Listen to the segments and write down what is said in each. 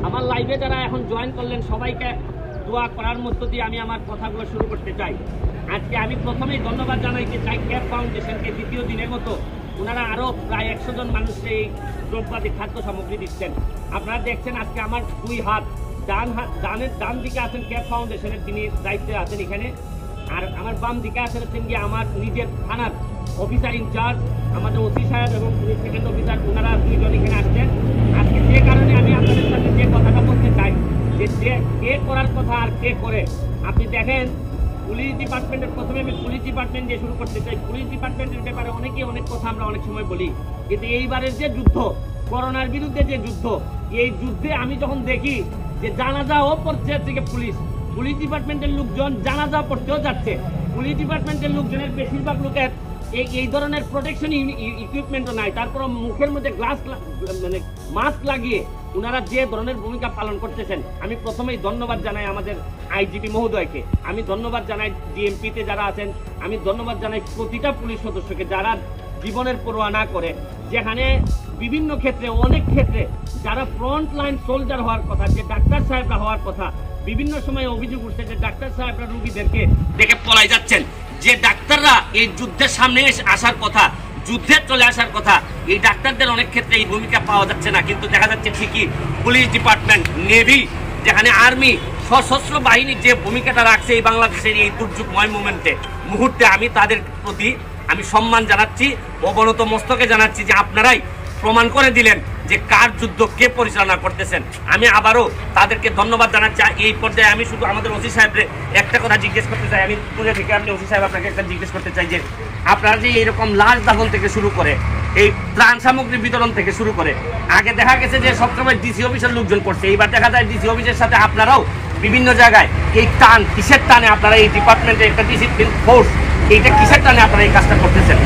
আমার লাইভে যারা এখন জয়েন করলেন সবাইকে দোয়া করার মধ্য দিয়ে আমি আমার কথাগুলো শুরু করতে চাই। আজকে আমি প্রথমেই ধন্যবাদ জানাইতে চাই ক্যাপ ফাউন্ডেশনকে। দ্বিতীয় দিনের মতো ওনারা আরও প্রায় 100 জন মানুষকে এই দ্রব্যাদি খাদ্য সামগ্রী দিচ্ছেন। আপনারা দেখছেন আজকে আমার দুই হাত, ডান দিকে আছেন ক্যাপ ফাউন্ডেশনের যিনি দায়িত্বে আছেন এখানে, আর আমার বাম দিকে আছেন হচ্ছেন গিয়ে আমার নিজের থানার অফিসার ইনচার্জ আমাদের ওসি সাহেব এবং সেকেন্ড অফিসার, ওনারা দুইজন এখানে আসছেন। আজকে যে কারণে আমি আপনাদের সাথে যে কথাটা বলতে চাই যে কে করার কথা আর কে করে। আপনি দেখেন পুলিশ ডিপার্টমেন্টের, প্রথমে আমি পুলিশ ডিপার্টমেন্ট দিয়ে শুরু করতে চাই। পুলিশ ডিপার্টমেন্টের ব্যাপারে অনেকেই অনেক কথা আমরা অনেক সময় বলি, কিন্তু এইবারের যে যুদ্ধ, করোনার বিরুদ্ধে যে যুদ্ধ, এই যুদ্ধে আমি যখন দেখি যে জানাজাও পড়ছে থেকে পুলিশ ডিপার্টমেন্টের লোকজন জানাজা পড়তেও যাচ্ছে। পুলিশ ডিপার্টমেন্টের লোকজনের বেশিরভাগ লোকের এই ধরনের প্রোটেকশন ইকুইপমেন্টও নাই, তারপর মুখের মধ্যে মানে মাস্ক লাগিয়ে ওনারা যে ধরনের ভূমিকা পালন করতেছেন, আমি প্রথমেই ধন্যবাদ জানাই আমাদের আইজিপি মহোদয়কে, আমি ধন্যবাদ জানাই ডিএমপিতে যারা আছেন, আমি ধন্যবাদ জানাই প্রতিটা পুলিশ সদস্যকে যারা জীবনের পরোয়া না করে, যেখানে বিভিন্ন ক্ষেত্রে অনেক ক্ষেত্রে যারা ফ্রন্ট লাইন সোলজার হওয়ার কথা, যে ডাক্তার সাহেবরা হওয়ার কথা, বিভিন্ন সময় অভিযোগ উঠছে যে ডাক্তার সাহেবরা রোগীদেরকে দেখে পলাই যাচ্ছেন। যে ডাক্তাররা এই যুদ্ধের সামনে আসার কথা, যুদ্ধে চলে আসার কথা, এই ডাক্তারদের অনেক ক্ষেত্রে এই ভূমিকা পাওয়া যাচ্ছে না। কিন্তু দেখা যাচ্ছে ঠিকই পুলিশ ডিপার্টমেন্ট, নেভি, যেখানে আর্মি, সশস্ত্র বাহিনীর যে ভূমিকাটা রাখছে এই বাংলাদেশের এই দুর্যোগময় মুহূর্তে, আমি তাদের প্রতি আমি সম্মান জানাচ্ছি, অবনত মস্তকে জানাচ্ছি যে আপনারাই প্রমাণ করে দিলেন যে কার যুদ্ধ কে পরিচালনা করতেছেন। আমি আবারও তাদেরকে ধন্যবাদ জানাচ্ছি। এই পর্যায়ে আমি শুধু আমাদের ওসি সাহেবরে একটা কথা জিজ্ঞেস করতে চাই। আমি পুজো থেকে আপনি ওসি সাহেব আপনাকে একটা জিজ্ঞেস করতে চাই যে আপনারা যে এইরকম লাশ দাফন থেকে শুরু করে এই ত্রাণ সামগ্রী বিতরণ থেকে শুরু করে, আগে দেখা গেছে যে সবসময় ডিসি অফিসের লোকজন করছে, এইবার দেখা যায় ডিসি অফিসের সাথে আপনারাও বিভিন্ন জায়গায় এই টান, কিসের টানে আপনারা এই ডিপার্টমেন্টে একটা ডিসিপ্লিন ফোর্স, এইটা কিসের টানে আপনারা এই কাজটা করতেছেন?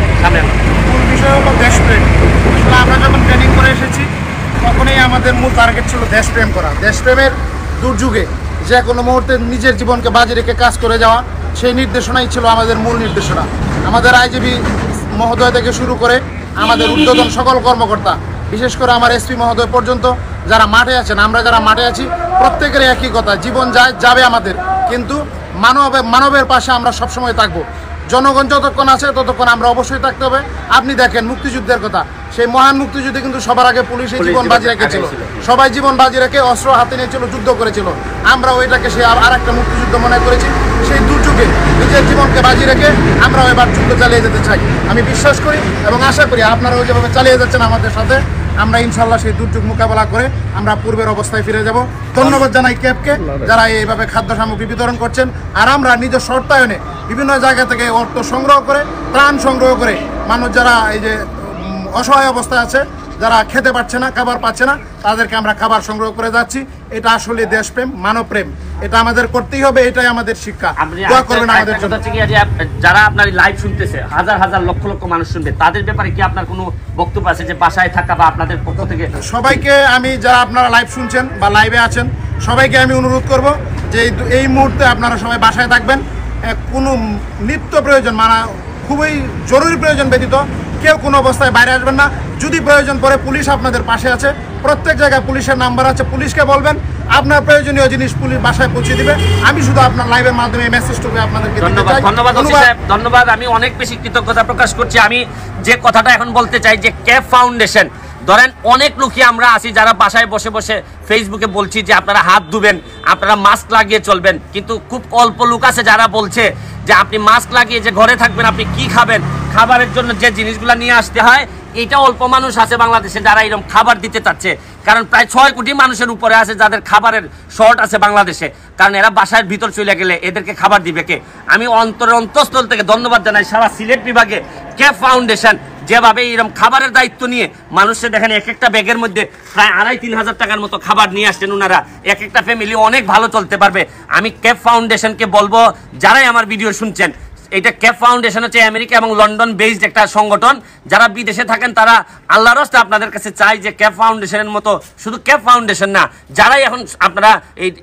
মূল বিষয় হলো দেশপ্রেম। আসলে আমরা যখন ট্রেনিং করে এসেছি তখনই আমাদের মূল টার্গেট ছিল দেশপ্রেম করা। দেশপ্রেমের দুর্যোগে যে কোনো মুহূর্তে নিজের জীবনকে বাজি রেখে কাজ করে যাওয়া, সেই নির্দেশনাই ছিল আমাদের মূল নির্দেশনা। আমাদের আইজিবি মহোদয় থেকে শুরু করে আমাদের ঊর্ধ্বতন সকল কর্মকর্তা, বিশেষ করে আমার এসপি মহোদয় পর্যন্ত যারা মাঠে আছেন, আমরা যারা মাঠে আছি, প্রত্যেকেরই একই কথা, জীবন যাবে আমাদের, কিন্তু মানবের পাশে আমরা সবসময় থাকবো। জনগণ যতক্ষণ আছে ততক্ষণ আমরা অবশ্যই থাকতে হবে। আপনি দেখেন মুক্তিযুদ্ধের কথা, সেই মহান মুক্তিযুদ্ধে কিন্তু সবার আগে পুলিশে জীবন বাজি রেখেছিল, সবাই জীবন বাজি রেখে অস্ত্র হাতে নিয়েছিল, যুদ্ধ করেছিল। আমরা ওইটাকে সে আর একটা মুক্তিযুদ্ধ মনে করেছি। সেই দুর্যোগে নিজের জীবনকে বাজি রেখে আমরাও এবার যুদ্ধ চালিয়ে যেতে চাই। আমি বিশ্বাস করি এবং আশা করি আপনারাও যেভাবে চালিয়ে যাচ্ছেন আমাদের সাথে, আমরা ইনশাল্লাহ সেই দুর্যোগ মোকাবেলা করে আমরা পূর্বের অবস্থায় ফিরে যাব। ধন্যবাদ জানাই ক্যাবকে, যারা এইভাবে খাদ্য সামগ্রী বিতরণ করছেন। আর আমরা নিজের শর্তায়নে বিভিন্ন জায়গা থেকে অর্থ সংগ্রহ করে, ত্রাণ সংগ্রহ করে, মানুষ যারা এই যে অসহায় অবস্থায় আছে, যারা খেতে পারছে না, খাবার পাচ্ছে না, তাদেরকে আমরা খাবার সংগ্রহ করে যাচ্ছি। এটা আসলে দেশপ্রেম, মানবপ্রেম, এটা আমাদের করতেই হবে, এটাই আমাদের শিক্ষা। দোয়া করবেন আমাদের জন্য। যারা আপনার লাইভ শুনতেছে, হাজার হাজার লক্ষ লক্ষ মানুষ শুনবে, তাদের ব্যাপারে কি আপনার কোনো বক্তব্য আছে যে বাসায় থাকা বা আপনাদের পক্ষ থেকে? সবাইকে আমি, যারা আপনারা লাইভ শুনছেন বা লাইভে আছেন, সবাইকে আমি অনুরোধ করব যে এই মুহূর্তে আপনারা সবাই বাসায় থাকবেন। কোনো নিত্য প্রয়োজন, মানে খুবই জরুরি প্রয়োজন ব্যতীত কেউ কোনো অবস্থায় বাইরে আসবেন না। যদি প্রয়োজন পড়ে পুলিশ আপনাদের পাশে আছে, প্রত্যেক জায়গায় পুলিশের নাম্বার আছে, পুলিশকে বলবেন, আপনার প্রয়োজনীয় জিনিস পুলিশ বাসায় পৌঁছে দিবে। আমি শুধু আপনার লাইভের মাধ্যমে এই মেসেজটুকু আপনাদেরকে ধন্যবাদ। আমি অনেক বেশি কৃতজ্ঞতা প্রকাশ করছি। আমি যে কথাটা এখন বলতে চাই যে ক্যাপ ফাউন্ডেশন, ধরেন অনেক লোকই আমরা আছি যারা বাসায় বসে বসে ফেসবুকে বলছি যে আপনারা হাত ধুবেন, আপনারা মাস্ক লাগিয়ে চলবেন, কিন্তু খুব অল্প লোক আছে যারা বলছে যে আপনি মাস্ক লাগিয়ে যে ঘরে থাকবেন, আপনি কি খাবেন, খাবারের জন্য যে জিনিসগুলো নিয়ে আসতে হয়, এটা অল্প মানুষ আছে বাংলাদেশে যারা এরকম খাবার দিতে চাচ্ছে। কারণ প্রায় 6 কোটি মানুষের উপরে আছে যাদের খাবারের শর্ট আছে বাংলাদেশে, কারণ এরা বাসার ভিতর চলে গেলে এদেরকে খাবার দিবে কে? আমি অন্তঃস্থল থেকে ধন্যবাদ জানাই সারা সিলেট বিভাগে ক্যাপ ফাউন্ডেশন, যেভাবে এরকম খাবারের দায়িত্ব নিয়ে মানুষের দেখেন এক একটা ব্যাগের মধ্যে প্রায় 2,5-3 হাজার টাকার মতো খাবার নিয়ে আসছেন ওনারা। এক একটা ফ্যামিলি অনেক ভালো চলতে পারবে। আমি ক্যাপ ফাউন্ডেশনকে বলবো, যারাই আমার ভিডিও শুনছেন, এটা ক্যাপ ফাউন্ডেশন হচ্ছে আমেরিকা এবং লন্ডন বেসড একটা সংগঠন। যারা বিদেশে থাকেন তারা আল্লাহর রাস্তায় আপনাদের কাছে চাই যে ক্যাপ ফাউন্ডেশনের মতো, শুধু ক্যাপ ফাউন্ডেশন না, যারাই এখন আপনারা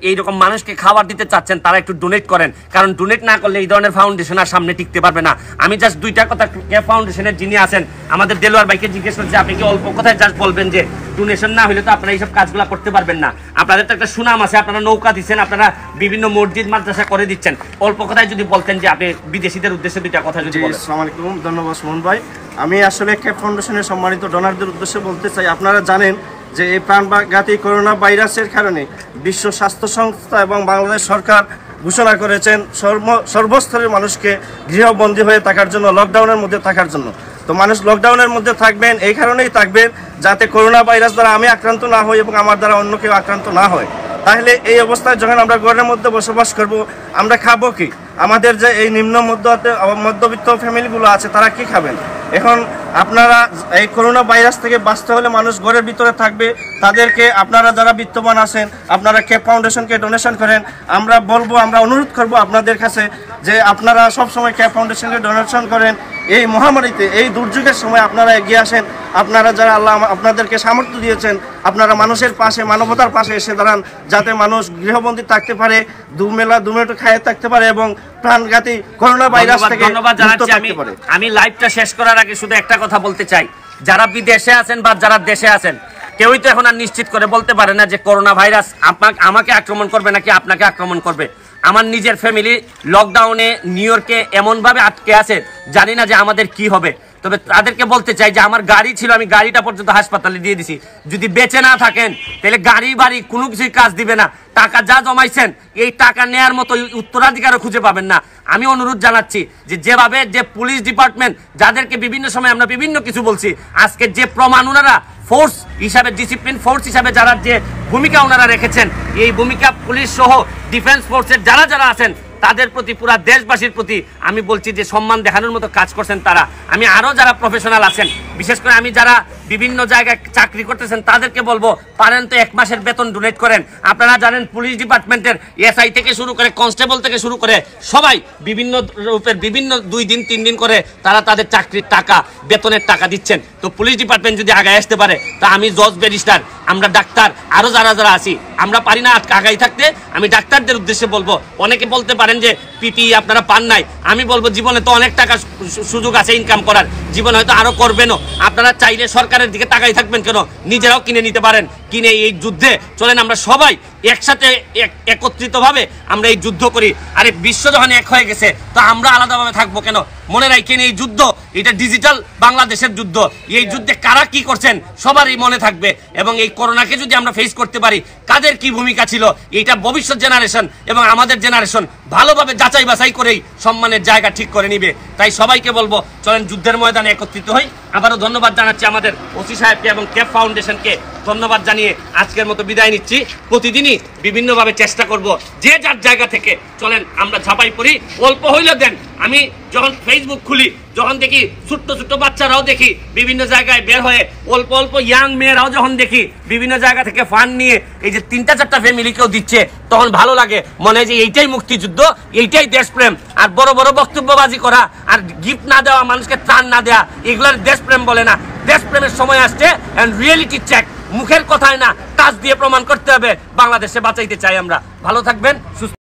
এইরকম মানুষকে খাবার দিতে চাচ্ছেন তারা একটু ডোনেট করেন, কারণ ডোনেট না করলে এই ধরনের ফাউন্ডেশন আর সামনে টিকতে পারবে না। আমি জাস্ট দুইটা কথা ক্যাপ ফাউন্ডেশনের যিনি আছেন আমাদের দেলোয়ার ভাইকে জিজ্ঞেস করছি, আপনি কি অল্প কথায় জাস্ট বলবেন যে ডোনেশন না হলে তো আপনারা এইসব কাজগুলো করতে পারবেন না, আপনাদের তো একটা সুনাম আছে, আপনারা নৌকা দিচ্ছেন, আপনারা বিভিন্ন মসজিদ মাদ্রাসা করে দিচ্ছেন, অল্প কথায় যদি বলতেন যে আপনি বিদেশিদের উদ্দেশ্যে দুইটা কথা যদি বলেন। আসসালামু আলাইকুম, ধন্যবাদ সুমন ভাই। আমি আসলে ক্যাপ ফাউন্ডেশনের সম্মানিত ডোনারদের উদ্দেশ্যে বলতে চাই, আপনারা জানেন যে এই প্রাণঘাতী করোনা ভাইরাসের কারণে বিশ্ব স্বাস্থ্য সংস্থা এবং বাংলাদেশ সরকার ঘোষণা করেছেন সর্বস্তরের মানুষকে গৃহবন্দী হয়ে থাকার জন্য, লকডাউনের মধ্যে থাকার জন্য। তো মানুষ লকডাউনের মধ্যে থাকবেন, এই কারণেই থাকবেন যাতে করোনা ভাইরাস দ্বারা আমি আক্রান্ত না হই এবং আমার দ্বারা অন্য কেউ আক্রান্ত না হয়। তাহলে এই অবস্থায় যখন আমরা ঘরের মধ্যে বসবাস করব, আমরা খাবো কি? আমাদের যে এই নিম্ন মধ্যবিত্ত ফ্যামিলিগুলো আছে তারা কি খাবেন? এখন আপনারা এই করোনা ভাইরাস থেকে বাঁচতে হলে মানুষ ঘরের ভিতরে থাকবে, তাদেরকে আপনারা যারা বিত্তবান আছেন আপনারা ক্যাপ ফাউন্ডেশনকে ডোনেশন করেন। আমরা বলবো, আমরা অনুরোধ করব আপনাদের কাছে যে আপনারা সবসময় ক্যাপ ফাউন্ডেশনকে ডোনেশন করেন। এই মহামারীতে, এই দুর্যোগের সময় আপনারা এগিয়ে আসেন। আপনারা যারা আল্লাহ আপনাদেরকে সামর্থ্য দিয়েছেন, আপনারা মানুষের পাশে, মানবতার পাশে এসে দাঁড়ান, যাতে মানুষ গৃহবন্দী থাকতে পারে, দুমেলা খায়ে থাকতে পারে এবং প্রাণঘাতী করোনা ভাইরাস থেকে মুক্ত থাকতে পারে। আমি লাইভটা শেষ করার আগে শুধু একটা কথা বলতে চাই, যারা বিদেশে আছেন বা যারা দেশে আছেন, কেউই তো এখন আর নিশ্চিত করে বলতে পারে না যে করোনা ভাইরাস আমাকে আক্রমণ করবে নাকি আপনাকে আক্রমণ করবে। আমার নিজের ফ্যামিলি লকডাউনে নিউ ইয়র্কে এমনভাবে আটকে আছে, জানি না যে আমাদের কি হবে। তবে তাদেরকে বলতে চাই যে আমার গাড়ি ছিল, আমি গাড়িটা পর্যন্ত হাসপাতালে দিয়ে দিছি। যদি বেঁচে না থাকেন তাহলে গাড়ি বাড়ি কোনো কিছুই কাজ দিবে না। টাকা যা জমাইছেন এই টাকা নেয়ার মতো উত্তরাধিকারও খুঁজে পাবেন না। আমি অনুরোধ জানাচ্ছি যে যেভাবে যে পুলিশ ডিপার্টমেন্ট, যাদেরকে বিভিন্ন সময় আমরা বিভিন্ন কিছু বলছি, আজকে যে প্রমাণ ওনারা ফোর্স হিসাবে, ডিসিপ্লিন ফোর্স হিসাবে যারা যে ভূমিকা ওনারা রেখেছেন, এই ভূমিকা পুলিশ সহ ডিফেন্স ফোর্সের যারা যারা আছেন তাদের প্রতি, পুরা দেশবাসীর প্রতি আমি বলছি যে সম্মান দেখানোর মতো কাজ করছেন তারা। আমি আরও যারা প্রফেশনাল আছেন, বিশেষ করে আমি যারা বিভিন্ন জায়গায় চাকরি করতেছেন তাদেরকে বলবো, পারেন তো 1 মাসের বেতন ডোনেট করেন। আপনারা জানেন পুলিশ ডিপার্টমেন্টের এসআই থেকে শুরু করে কনস্টেবল থেকে শুরু করে সবাই বিভিন্ন রূপের বিভিন্ন 2 দিন 3 দিন করে তারা তাদের চাকরির টাকা, বেতনের টাকা দিচ্ছেন। তো পুলিশ ডিপার্টমেন্ট যদি আগায় আসতে পারে, তা আমি জজ, ব্যারিস্টার, আমরা ডাক্তার, আরও যারা যারা আছি, আমরা পারি না আগাই থাকতে। আমি ডাক্তারদের উদ্দেশ্যে বলবো, অনেকে বলতে পারেন যে পিপিই আপনারা পান নাই, আমি বলবো জীবনে তো অনেক টাকা সুযোগ আছে ইনকাম করার, জীবনে হয়তো আরো করবেনও। আপনারা চাইলে সরকারের দিকে তাকাই থাকবেন কেন? নিজেরাও কিনে নিতে পারেন। কিনে এই যুদ্ধে চলেন আমরা সবাই একসাথে একত্রিতভাবে আমরা এই যুদ্ধ করি। আরে বিশ্ব যখন এক হয়ে গেছে তো আমরা আলাদাভাবে থাকবো কেন? মনে রাখেন এই যুদ্ধ, এটা ডিজিটাল বাংলাদেশের যুদ্ধ। এই যুদ্ধে কারা কি করছেন সবারই মনে থাকবে। এবং এই করোনাকে যদি আমরা ফেস করতে পারি, কাদের কি ভূমিকা ছিল, এইটা ভবিষ্যৎ জেনারেশন এবং আমাদের জেনারেশন ভালোভাবে যাচাই বাছাই করেই সম্মানের জায়গা ঠিক করে নিবে। তাই সবাইকে বলবো, চলেন যুদ্ধের ময়দানে একত্রিত হই। আবারও ধন্যবাদ জানাচ্ছি আমাদের ওসি সাহেবকে এবং ক্যাপ ফাউন্ডেশনকে ধন্যবাদ জানিয়ে আজকের মতো বিদায় নিচ্ছি। প্রতিদিনই বিভিন্নভাবে চেষ্টা করব, যে যার জায়গা থেকে চলেন আমরা ঝাঁপাই পড়ি। অল্প হইলেও দেন। আমি যখন ফেসবুক খুলি, যখন দেখি ছোট্ট ছোট্ট বাচ্চারাও দেখি বিভিন্ন জায়গায় বের হয়ে, অল্প অল্প ইয়াং মেয়েরাও যখন দেখি বিভিন্ন জায়গা থেকে ফান্ড নিয়ে এই যে 3টা-4টা ফ্যামিলিকেও দিচ্ছে, তখন ভালো লাগে। মনে হয় যে এইটাই মুক্তিযুদ্ধ, এইটাই দেশপ্রেম। আর বড় বড় বক্তব্যবাজি করা আর গিফট না দেওয়া, মানুষকে ত্রাণ না দেওয়া, এগুলোর দেশপ্রেম বলে না। দেশপ্রেমের সময় আসছে, অ্যান্ড রিয়েলিটি চেক, মুখের কথায় না, কাজ দিয়ে প্রমাণ করতে হবে বাংলাদেশে বাঁচাইতে চাই আমরা। ভালো থাকবেন, সুস্থ